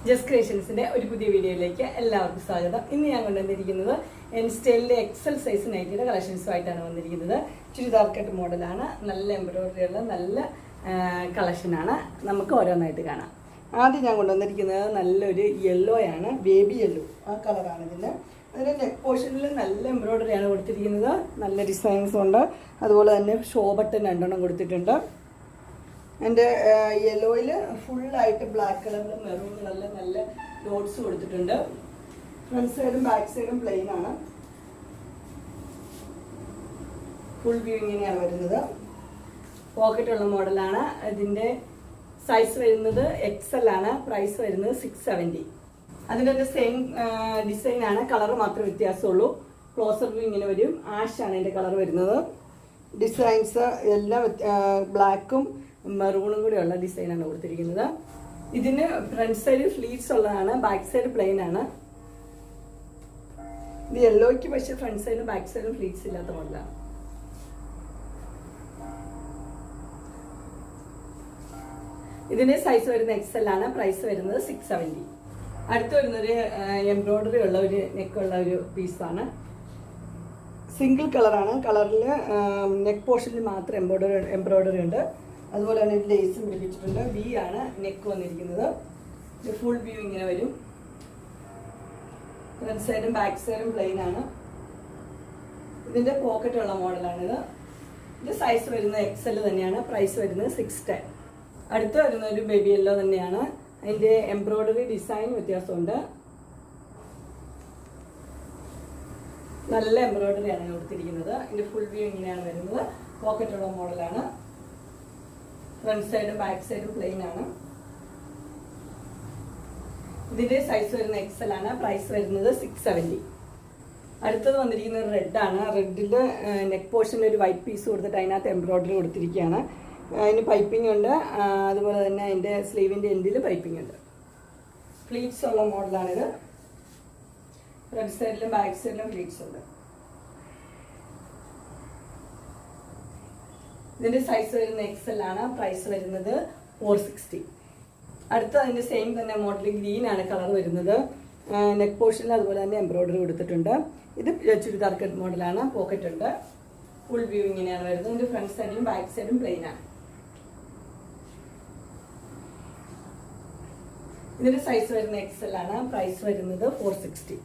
Just ക്രിയേഷൻസിന്റെ ഒരു പുതിയ വീഡിയോയിലേക്ക് എല്ലാവർക്കും സ്വാഗതം. ഇന്ന് ഞാൻ കൊണ്ടുവന്നിരിക്കുന്നത് എൻ സ്റ്റൈലിലെ എക്സൽ സൈസ് നൈറ്റിയുടെ കളക്ഷൻസുമായിട്ടാണ് വന്നിരിക്കുന്നത്. ചുരിദാർ കട്ട് മോഡലാണ്, നല്ല എംബ്രോയിഡറി ഉള്ള നല്ല കളക്ഷനാണ്. നമുക്ക് ഓരോന്നായിട്ട് കാണാം. ആദ്യം ഞാൻ കൊണ്ടുവന്നിരിക്കുന്നത് നല്ലൊരു യെല്ലോ ആണ്, ബേബി യെല്ലോ ആ കളറാണ്. ഇതിന് അതിൻ്റെ നെക്ക് പോർഷനിൽ നല്ല എംബ്രോയിഡറിയാണ് കൊടുത്തിരിക്കുന്നത്. നല്ല ഡിസൈൻസ് ഉണ്ട്. അതുപോലെ തന്നെ ഷോ ബട്ടൺ 2 കൊടുത്തിട്ടുണ്ട്. എൻ്റെ യെല്ലോയിൽ ഫുള്ളായിട്ട് ബ്ലാക്ക് കളറിൽ മെറൂൺ കളറിൽ നല്ല ഡോട്ട്സ് കൊടുത്തിട്ടുണ്ട്. ഫ്രണ്ട് സൈഡും ബാക്ക് സൈഡും പ്ലെയിൻ ആണ്. ഫുൾ വ്യൂ ഇങ്ങനെയാണ് വരുന്നത്. പോക്കറ്റുള്ള മോഡലാണ്. ഇതിൻ്റെ സൈസ് വരുന്നത് XL ആണ്. പ്രൈസ് വരുന്നത് 670. അതിൻ്റെ സെയിം ഡിസൈനാണ്, കളർ മാത്രമേ വ്യത്യാസമുള്ളൂ. ക്ലോസർ വ്യൂ ഇങ്ങനെ വരും. ആഷാണ് എൻ്റെ കളർ വരുന്നത്. ഡിസൈൻസ് എല്ലാം ബ്ലാക്കും മെറൂണും കൂടെയുള്ള ഡിസൈനാണ് കൊടുത്തിരിക്കുന്നത്. ഇതിന് ഫ്രണ്ട് സൈഡ് ഫ്ലീറ്റ്സ് ഉള്ളതാണ്, ബാക്ക് സൈഡ് പ്ലെയിൻ ആണ്. ഇത് യെല്ലോയ്ക്ക് പക്ഷേ ഫ്രണ്ട് സൈഡും ബാക്ക് സൈഡും ഫ്ലീറ്റ്സ് ഇല്ലാത്ത മോഡലാണ്. ഇതിന്റെ സൈസ് വരുന്നത് XL ആണ്. പ്രൈസ് വരുന്നത് 670. അടുത്ത് വരുന്നൊരു എംബ്രോയിഡറി ഉള്ള ഒരു നെക്കുള്ള ഒരു പീസാണ്. സിംഗിൾ കളറാണ്. കളറിൽ നെക്ക് പോർഷനിൽ മാത്രം എംബ്രോയിഡറി ഉണ്ട്. അതുപോലെ തന്നെ ലേസും പിടിപ്പിച്ചിട്ടുണ്ട്. വി ആണ് നെക്ക് വന്നിരിക്കുന്നത്. ഇത് ഫുൾ വ്യൂ ഇങ്ങനെ വരും. ഫ്രണ്ട് സൈഡും ബാക്ക് സൈഡും പ്ലെയിൻ ആണ്. ഇതിന്റെ പോക്കറ്റ് ഉള്ള മോഡലാണിത്. ഇത് സൈസ് വരുന്നത് XL തന്നെയാണ്. പ്രൈസ് വരുന്നത് 610. അടുത്ത് വരുന്ന ഒരു ബേബി യെല്ലോ തന്നെയാണ്. അതിന്റെ എംബ്രോയിഡറി ഡിസൈൻ വ്യത്യാസമുണ്ട്. നല്ല എംബ്രോയിഡറിയാണ് കൊടുത്തിരിക്കുന്നത്. ഇതിന്റെ ഫുൾ വ്യൂ ഇങ്ങനെയാണ് വരുന്നത്. പോക്കറ്റ് ഉള്ള മോഡലാണ്. ഫ്രണ്ട് സൈഡും ബാക്ക് സൈഡും പ്ലെയിൻ ആണ്. ഇതിന്റെ സൈസ് വരുന്നത് XL ആണ്. പ്രൈസ് വരുന്നത് 670. അടുത്തത് വന്നിരിക്കുന്നത് റെഡ് ആണ്. റെഡിൽ നെക്ക് പോർഷനിൽ ഒരു വൈറ്റ് പീസ് കൊടുത്തിട്ട് അതിനകത്ത് എംബ്രോയിഡറി കൊടുത്തിരിക്കുകയാണ്. അതിന് പൈപ്പിംഗ് ഉണ്ട്. അതുപോലെ തന്നെ അതിൻ്റെ സ്ലീവിൻ്റെ എൻഡിൽ പൈപ്പിംഗ് ഉണ്ട്. ഫ്ലീറ്റ്സ് ഉള്ള മോഡലാണിത്. ഫ്രണ്ട് സൈഡിലും ബാക്ക് സൈഡിലും ഫ്ലീറ്റ്സ് ഉണ്ട്. ഇതിന്റെ സൈസ് വരുന്നത് XL ആണ്. പ്രൈസ് വരുന്നത് 460. അടുത്ത അതിന്റെ സെയിം തന്നെ മോഡൽ ഗ്രീൻ ആണ് കളർ വരുന്നത്. നെക്ക് പോർഷനിൽ അതുപോലെ തന്നെ എംബ്രോയിഡറി കൊടുത്തിട്ടുണ്ട്. ഇത് ചുരിദാർ കട്ട് മോഡലാണ്. പോക്കറ്റ് ഉണ്ട്. ഫുൾ വ്യൂ ഇങ്ങനെയാണ് വരുന്നത്. ഇതിന്റെ ഫ്രണ്ട് സൈഡിലും ബാക്ക് സൈഡും പ്ലെയിൻ ആണ്. ഇതിന്റെ സൈസ് വരുന്നത് XL ആണ്. പ്രൈസ് വരുന്നത് 460.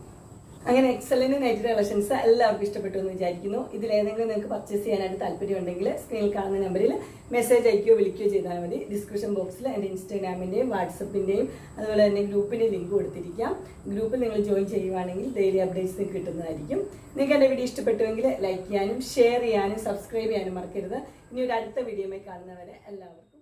അങ്ങനെ എക്സലിന്റെ നൈറ്റ് കളക്ഷൻസ് എല്ലാവർക്കും ഇഷ്ടപ്പെട്ടു എന്ന് വിചാരിക്കുന്നു. ഇതിലേതെങ്കിലും നിങ്ങൾക്ക് പർച്ചേസ് ചെയ്യാനായിട്ട് താല്പര്യമുണ്ടെങ്കിൽ സ്ക്രീനിൽ കാണുന്ന നമ്പറിൽ മെസ്സേജ് അയക്കുകയോ വിളിക്കുകയോ ചെയ്താൽ മതി. ഡിസ്ക്രിപ്ഷൻ ബോക്സിൽ എൻ്റെ ഇൻസ്റ്റാഗ്രാമിൻ്റെയും വാട്സപ്പിൻ്റെയും അതുപോലെ തന്നെ ഗ്രൂപ്പിൻ്റെ ലിങ്ക് കൊടുത്തിരിക്കാം. ഗ്രൂപ്പിൽ നിങ്ങൾ ജോയിൻ ചെയ്യുവാണെങ്കിൽ ഡെയിലി അപ്ഡേറ്റ്സ് കിട്ടുന്നതായിരിക്കും. നിങ്ങൾക്ക് എൻ്റെ വീഡിയോ ഇഷ്ടപ്പെട്ടുവെങ്കിൽ ലൈക്ക് ചെയ്യാനും ഷെയർ ചെയ്യാനും സബ്സ്ക്രൈബ് ചെയ്യാനും മറക്കരുത്. ഇനി ഒരു അടുത്ത വീഡിയോയുമായി കാണുന്നവരെ എല്ലാവർക്കും